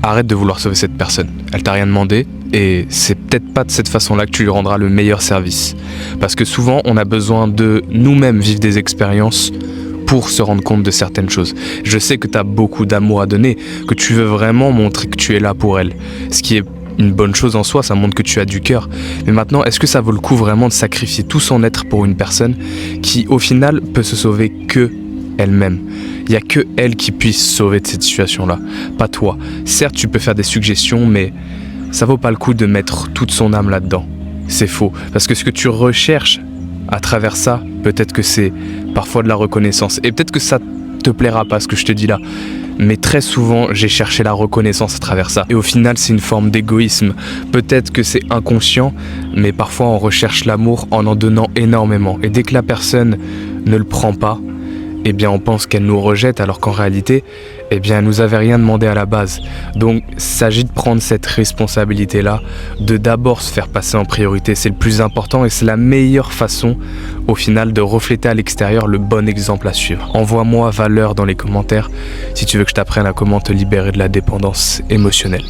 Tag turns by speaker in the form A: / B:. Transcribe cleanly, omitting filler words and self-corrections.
A: arrête de vouloir sauver cette personne. Elle t'a rien demandé et c'est peut-être pas de cette façon-là que tu lui rendras le meilleur service. Parce que souvent, on a besoin de nous-mêmes vivre des expériences pour se rendre compte de certaines choses. Je sais que tu as beaucoup d'amour à donner, que tu veux vraiment montrer que tu es là pour elle. Ce qui est une bonne chose en soi, ça montre que tu as du cœur. Mais maintenant, est-ce que ça vaut le coup vraiment de sacrifier tout son être pour une personne qui, au final, peut se sauver que elle-même? Il n'y a que elle qui puisse sauver de cette situation-là, pas toi. Certes, tu peux faire des suggestions, mais ça vaut pas le coup de mettre toute son âme là-dedans. C'est faux, parce que ce que tu recherches à travers ça, peut-être que c'est parfois de la reconnaissance. Et peut-être que ça te plaira pas ce que je te dis là. Mais très souvent, j'ai cherché la reconnaissance à travers ça. Et au final, c'est une forme d'égoïsme. Peut-être que c'est inconscient, mais parfois on recherche l'amour en donnant énormément. Et dès que la personne ne le prend pas, eh bien on pense qu'elle nous rejette, alors qu'en réalité, eh bien elle nous avait rien demandé à la base. Donc il s'agit de prendre cette responsabilité-là, de d'abord se faire passer en priorité, c'est le plus important et c'est la meilleure façon au final de refléter à l'extérieur le bon exemple à suivre. Envoie-moi valeur dans les commentaires si tu veux que je t'apprenne à comment te libérer de la dépendance émotionnelle.